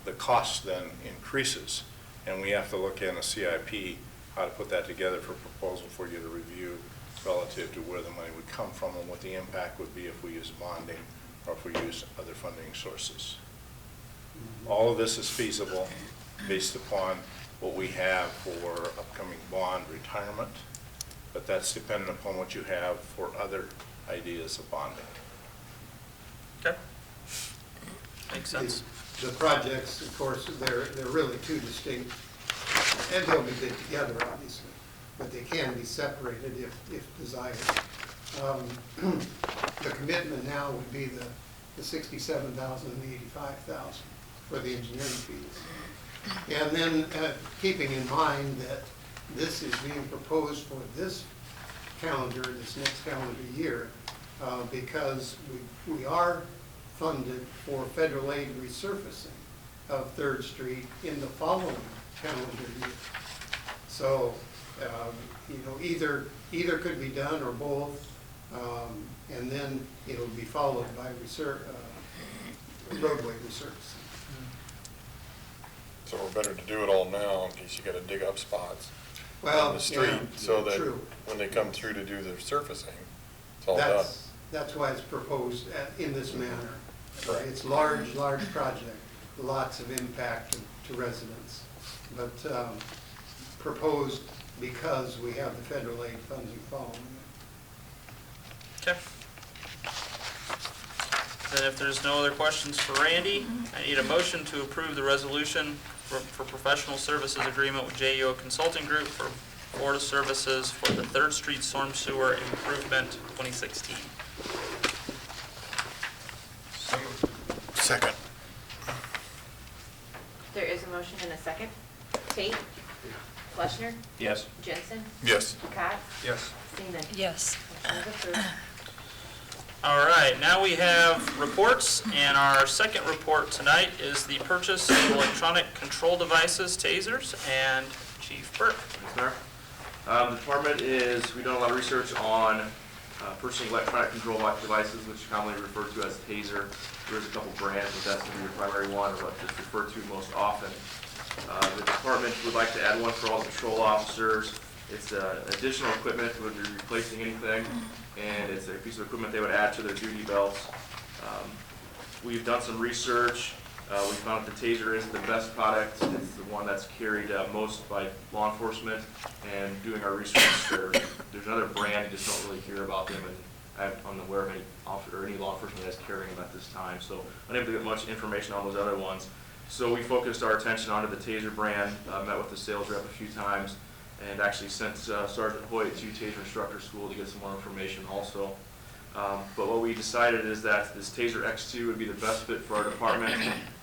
The cost then increases, and we have to look in a CIP how to put that together for proposal for you to review relative to where the money would come from and what the impact would be if we use bonding or if we use other funding sources. All of this is feasible based upon what we have for upcoming bond retirement, but that's dependent upon what you have for other ideas of bonding. Okay. Makes sense. The projects, of course, they're really two distinct, and they'll be bid together, obviously, but they can be separated if desired. The commitment now would be the $67,000 and the $85,000 for the engineering fees. And then keeping in mind that this is being proposed for this next calendar year, because we are funded for federal aid resurfacing of 3rd Street in the following calendar year. So, either could be done or both, and then it'll be followed by roadway resurfacing. So we're better to do it all now in case you gotta dig up spots Well, on the street, so that true. when they come through to do their surfacing, it's all done. That's why it's proposed in this manner. Correct. It's large project, lots of impact to residents, but proposed because we have the federal aid funding following it. Okay. Then if there's no other questions for Randy, I need a motion to approve the resolution for professional services agreement with JEO Consulting Group for Florida Services for the 3rd Street Storm Sewer Improvement 2016. Second. There is a motion and a second. Tate? Fleischner? Yes. Jensen? Yes. Cox? Yes. Seaman? Yes. Motion is approved. All right, now we have reports, and our second report tonight is the purchase of electronic control devices, tasers, and Chief Burke. Thanks, Mayor. The department we've done a lot of research on purchasing electronic control devices, which is commonly referred to as taser. There's a couple brands, but that's going to be your primary one, or what's referred to most often. The department would like to add one for all the patrol officers It's additional equipment when they're replacing anything, and it's a piece of equipment they would add to their duty belts. We've done some research. We found that the Taser is the best product. It's the one that's carried most by law enforcement, and doing our research, there's another brand, you just don't really hear about them, and I'm unaware of any officer or any law enforcement that's carrying them at this time, so unable to get much information on those other ones. So we focused our attention onto the Taser brand, met with the sales rep a few times, and actually sent Sergeant Hoyt to Taser Instructor School to get some more information also. But what we decided is that this Taser X2 would be the best fit for our department.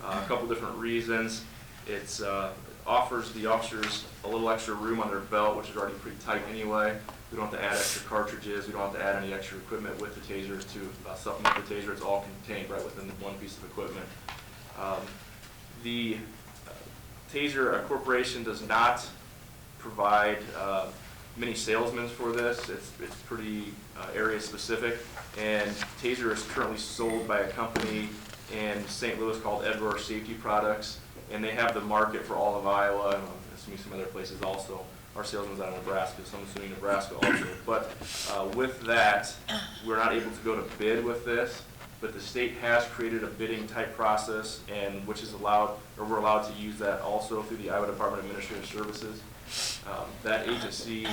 A couple different reasons. It offers the officers a little extra room on their belt, which is already pretty tight anyway. We don't have to add extra cartridges. We don't have to add any extra equipment with the Tasers to supplement the Taser. It's all contained right within one piece of equipment. The Taser Corporation does not provide many salesmen for this. It's pretty area specific, and Taser is currently sold by a company in St. Louis called Edward Safety Products, and they have the market for all of Iowa, and I'm assuming some other places also. Our salesman's out of Nebraska, so I'm assuming Nebraska also. But with that, we're not able to go to bid with this, but the state has created a bidding type process, and which is allowed, or we're allowed to use that also through the Iowa Department of Administrative Services. That agency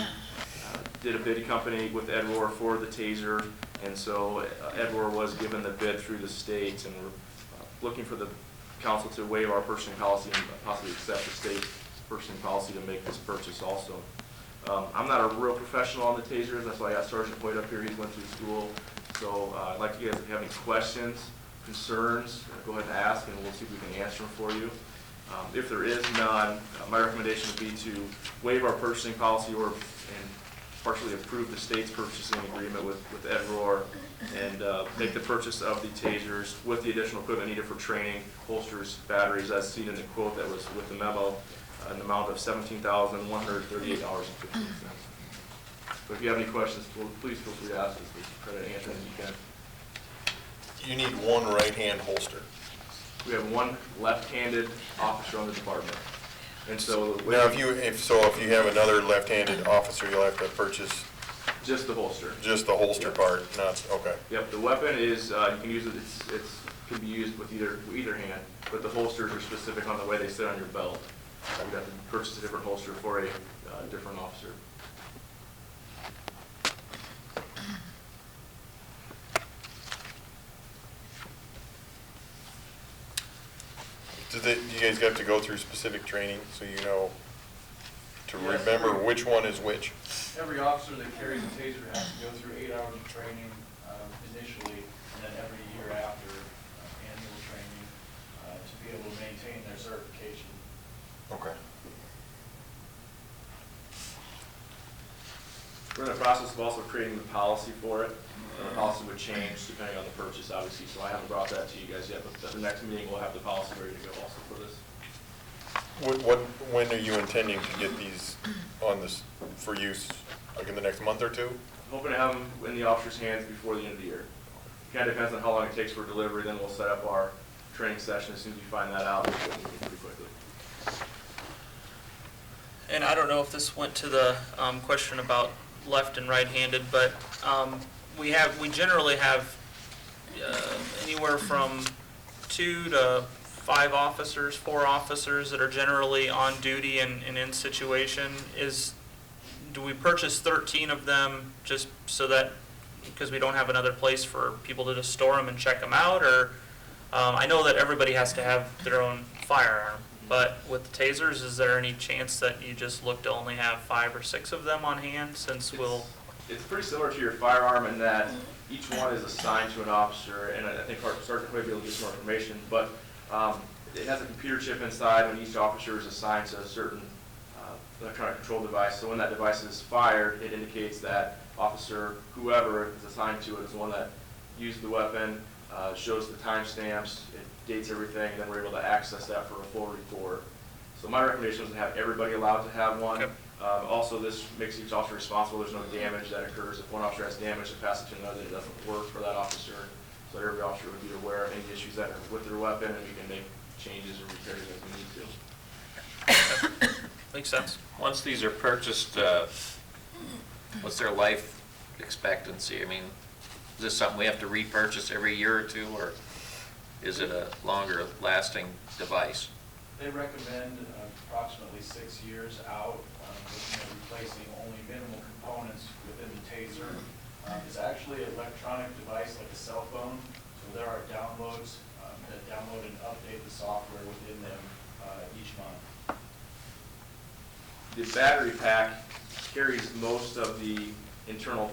did a bid company with Edward for the Taser, and so Edward was given the bid through the state, and we're looking for the council to waive our purchasing policy and possibly accept the state purchasing policy to make this purchase also. I'm not a real professional on the Tasers, that's why I got Sergeant Hoyt up here. He's went through school, so I'd like you guys, if you have any questions, concerns, go ahead and ask, and we'll see if we can answer them for you. If there is none, my recommendation would be to waive our purchasing policy and partially approve the state's purchasing agreement with Edward, and make the purchase of the Tasers with the additional equipment needed for training, holsters, batteries, as seen in the quote that was with the memo, an amount of $17,138.15. But if you have any questions, please feel free to ask us. We'll try to answer them if you can. You need one right-hand holster. We have one left-handed officer on the department. And so Now, if you have another left-handed officer, you'll have to purchase just the holster. just the holster part, not, okay. Yep, the weapon is, you can use it, it can be used with either hand, but the holsters are specific on the way they sit on your belt. You'd have to purchase a different holster for a different officer. Do you guys have to go through specific training so you know to remember which one is which? Every officer that carries a Taser has to go through 8 hours of training initially, and then every year after annual training to be able to maintain their certification. Okay. We're in the process of also creating the policy for it. And the policy would change depending on the purchase, obviously, so I haven't brought that to you guys yet, but at the next meeting, we'll have the policy ready to go also for this. When are you intending to get these on this for use, like in the next month or two? Hoping to have them in the officer's hands before the end of the year. Kind of depends on how long it takes for delivery, then we'll set up our training session. As soon as you find that out, we'll get moving pretty quickly. And I don't know if this went to the question about left and right-handed, but we generally have anywhere from 2 to 5 officers, 4 officers that are generally on duty and in situation. Do we purchase 13 of them just so that, because we don't have another place for people to just store them and check them out, or I know that everybody has to have their own firearm, but with the Tasers, is there any chance that you just look to only have 5 or 6 of them on hand, since It's pretty similar to your firearm in that each one is assigned to an officer, and I think Sergeant may be able to get some more information, but it has a computer chip inside, and each officer is assigned to a certain electronic control device. So when that device is fired, it indicates that officer, whoever is assigned to it, is the one that used the weapon, shows the timestamps, it dates everything, and then we're able to access that for a full report. So my recommendation was to have everybody allowed to have one. Okay. Also, this makes each officer responsible. There's no damage that occurs. If one officer has damage, to pass it to another, it doesn't work for that officer. So every officer would be aware of any issues that are with their weapon, and we can make changes or repairs as we need to. makes sense? Once these are purchased, What's their life expectancy? I mean, is this something we have to repurchase every year or two, or is it a longer lasting device? They recommend approximately 6 years out, looking at replacing only minimal components within the TASER. It's actually an electronic device like a cell phone, so there are downloads that download and update the software within them each month. The battery pack carries most of the internal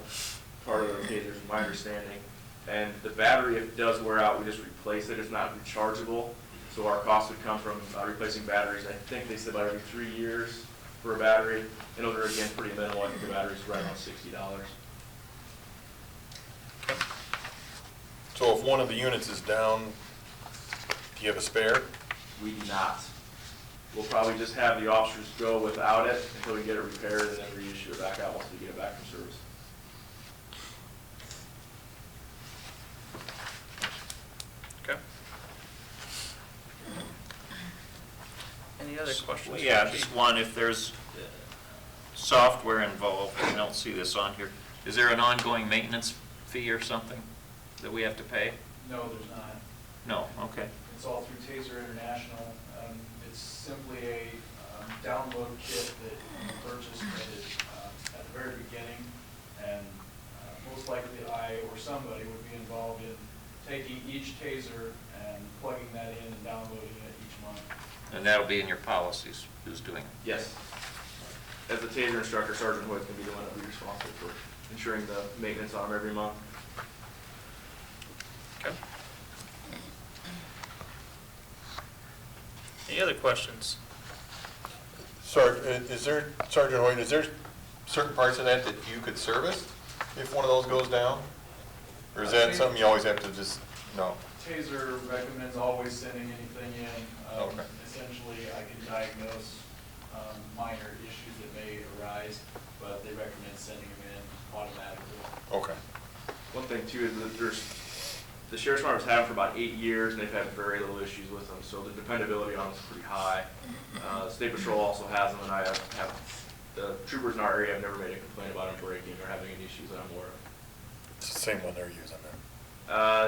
part of the taser, from my understanding. And the battery, if it does wear out, we just replace it. It's not rechargeable. So our cost would come from replacing batteries. I think they said about every 3 years for a battery. And those are, again, pretty minimal. I think the battery's right around $60. So if one of the units is down, do you have a spare? We do not. We'll probably just have the officers go without it until we get it repaired and then reissue it back out once we get it back from service. Okay. Any other questions? Well, yeah, just one, if there's software involved, I don't see this on here, is there an ongoing maintenance fee or something that we have to pay? No, there's not. No, okay. It's all through TASER International. It's simply a download kit that you purchase at the very beginning, and most likely I or somebody would be involved in taking each TASER and plugging that in and downloading it each month. And that'll be in your policies, who's doing it? Yes. As the TASER instructor, Sergeant Hoyt can be the one that will be responsible for ensuring the maintenance on them every month. Okay. Any other questions? Sergeant Hoyt, is there certain parts of that you could service if one of those goes down? Or is that something you always have to just, no? TASER recommends always sending anything in. Okay. Essentially, I can diagnose minor issues that may arise, but they recommend sending them in automatically. Okay. One thing too is that the Sheriff's Department's had them for about 8 years, and they've had very little issues with them, so the dependability on them is pretty high. State Patrol also has them, and I have the troopers in our area have never made a complaint about them breaking or having any issues that I'm aware of. It's the same one they're using then?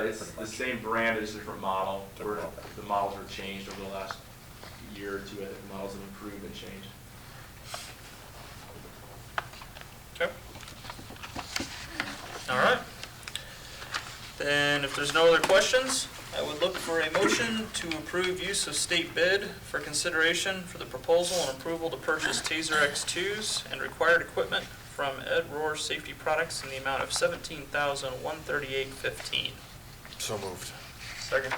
It's the same brand, it's a different model. Where the models are changed over the last year or two. I think the models have improved and changed. Okay. All right. Then if there's no other questions, I would look for a motion to approve use of state bid for consideration for the proposal and approval to purchase TASER X2s and required equipment from Ed Rohr Safety Products in the amount of $17,138.15. So moved. Second.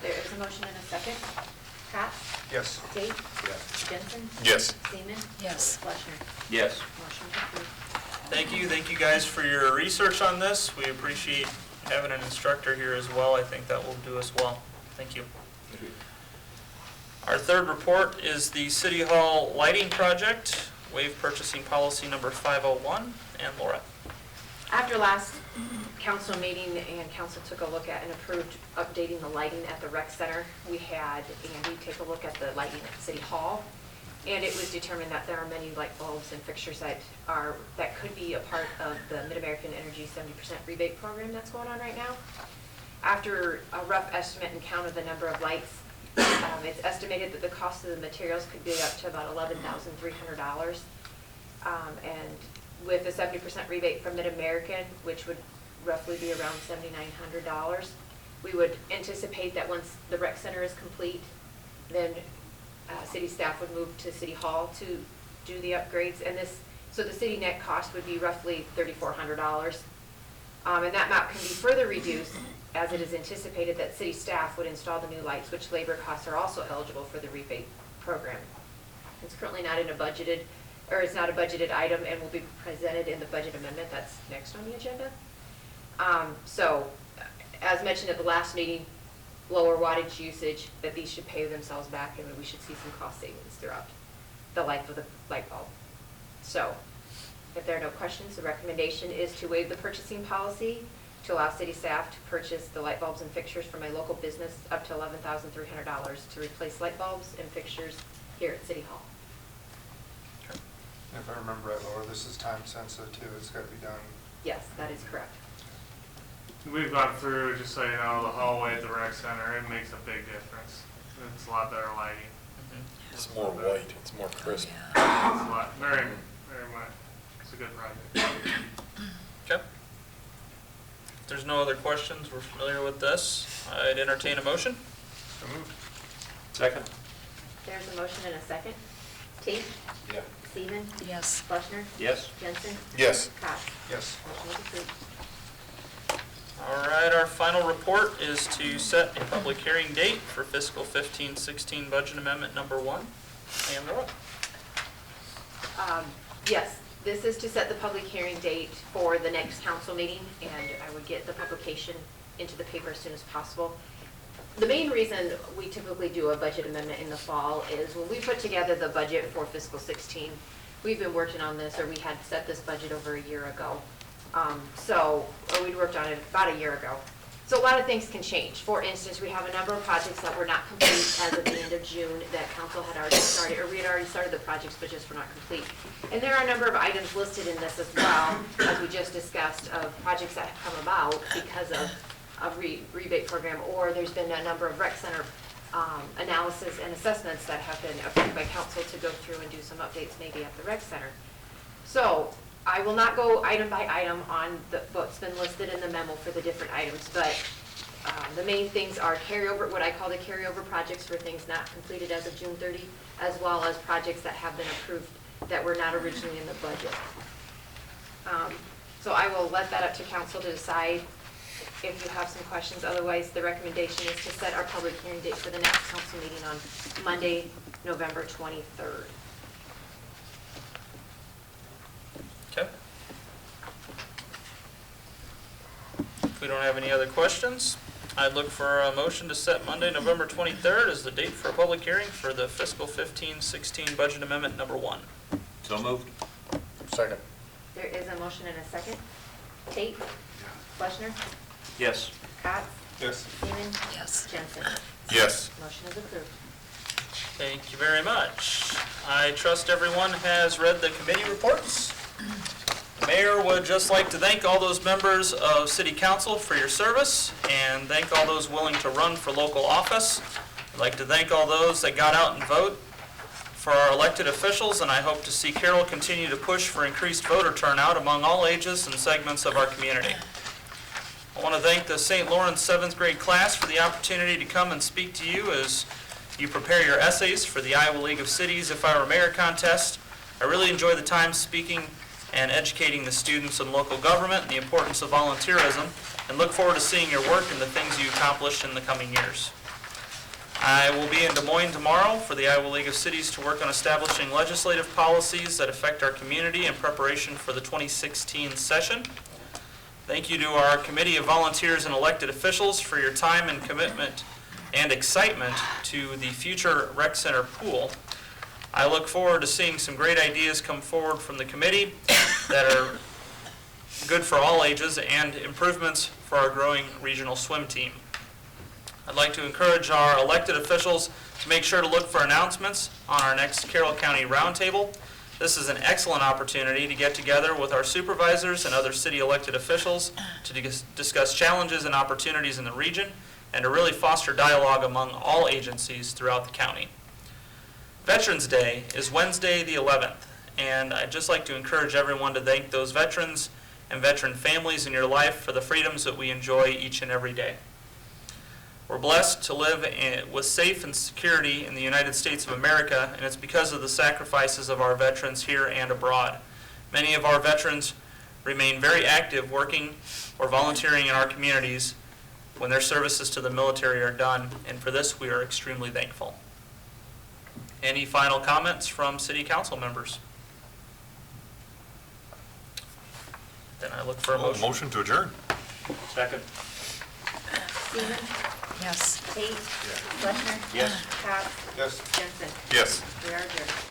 There is a motion and a second. Pat? Yes. Dave? Yes. Jensen? Yes. Seaman? Yes. Fleischner? Yes. Motion approved. Thank you guys for your research on this. We appreciate having an instructor here as well. I think that will do us well. Thank you. Our third report is the City Hall lighting project, waive purchasing policy number 501, and Laura. After last council meeting and council took a look at and approved updating the lighting at the rec center, we had Andy take a look at the lighting at City Hall. And it was determined that there are many light bulbs and fixtures that could be a part of the Mid-American Energy 70% rebate program that's going on right now. After a rough estimate and count of the number of lights, it's estimated that the cost of the materials could be up to about $11,300. And with a 70% rebate from Mid-American, which would roughly be around $7,900, we would anticipate that once the rec center is complete, then city staff would move to City Hall to do the upgrades, and so the city net cost would be roughly $3,400. And that amount can be further reduced as it is anticipated that city staff would install the new lights, which labor costs are also eligible for the rebate program. It's currently not it's not a budgeted item and will be presented in the budget amendment that's next on the agenda. So, as mentioned at the last meeting, lower wattage usage, that these should pay themselves back, and we should see some cost savings throughout the life of the light bulb. So, if there are no questions, the recommendation is to waive the purchasing policy to allow city staff to purchase the light bulbs and fixtures from a local business up to $11,300 to replace light bulbs and fixtures here at City Hall. If I remember right, Laura, this is time sensitive too, it's gotta be done. Yes, that is correct. We've gone through, just so you know, the hallway at the rec center, it makes a big difference. It's a lot better lighting. It's more white, it's more crisp. It's a lot, very much, it's a good project. Okay. If there's no other questions, we're familiar with this. I'd entertain a motion. So moved. Second. There's a motion and a second. Tate? Yeah. Seaman? Yes. Fleischner? Yes. Jensen? Yes. Cox? Yes. Motion is approved. All right, our final report is to set a public hearing date for fiscal 15-16 budget amendment number 1. And Laura. Yes, this is to set the public hearing date for the next council meeting, and I would get the publication into the paper as soon as possible. The main reason we typically do a budget amendment in the fall is when we put together the budget for fiscal 16, we've been working on this, or we had set this budget over a year ago. Or we'd worked on it about a year ago. So a lot of things can change. For instance, we have a number of projects that were not complete as of the end of June that council had already started, or we had already started the projects but just were not complete. And there are a number of items listed in this as well, as we just discussed, of projects that have come about because of rebate program, or there's been a number of rec center analysis and assessments that have been approved by council to go through and do some updates maybe at the rec center. So I will not go item by item on what's been listed in the memo for the different items, but the main things are carryover, what I call the carryover projects for things not completed as of June 30, as well as projects that have been approved that were not originally in the budget. So I will let that up to council to decide if you have some questions. Otherwise, the recommendation is to set our public hearing date for the next council meeting on Monday, November 23rd. Okay. If we don't have any other questions, I'd look for a motion to set Monday, November 23rd as the date for a public hearing for the fiscal 15-16 budget amendment number 1. So moved. Second. There is a motion and a second. Tate? Fleischner? Yes. Cox? Yes. Seaman? Yes. Jensen? Yes. Motion is approved. Thank you very much. I trust everyone has read the committee reports. The mayor would just like to thank all those members of City Council for your service and thank all those willing to run for local office. I'd like to thank all those that got out and vote for our elected officials, and I hope to see Carroll continue to push for increased voter turnout among all ages and segments of our community. I want to thank the St. Lawrence 7th grade class for the opportunity to come and speak to you as you prepare your essays for the Iowa League of Cities If I Were Mayor contest. I really enjoy the time speaking and educating the students in local government and the importance of volunteerism, and look forward to seeing your work and the things you accomplish in the coming years. I will be in Des Moines tomorrow for the Iowa League of Cities to work on establishing legislative policies that affect our community in preparation for the 2016 session. Thank you to our committee of volunteers and elected officials for your time and commitment and excitement to the future rec center pool. I look forward to seeing some great ideas come forward from the committee that are good for all ages and improvements for our growing regional swim team. I'd like to encourage our elected officials to make sure to look for announcements on our next Carroll County Roundtable. This is an excellent opportunity to get together with our supervisors and other city elected officials to discuss challenges and opportunities in the region and to really foster dialogue among all agencies throughout the county. Veterans Day is Wednesday the 11th, and I'd just like to encourage everyone to thank those veterans and veteran families in your life for the freedoms that we enjoy each and every day. We're blessed to live with safe and security in the United States of America, and it's because of the sacrifices of our veterans here and abroad. Many of our veterans remain very active working or volunteering in our communities when their services to the military are done, and for this we are extremely thankful. Any final comments from City Council members? Then I look for a motion. Motion to adjourn. Second. Seaman? Yes. Tate? Fleischner? Yes. Cox? Yes. Jensen? Yes. We are adjourned.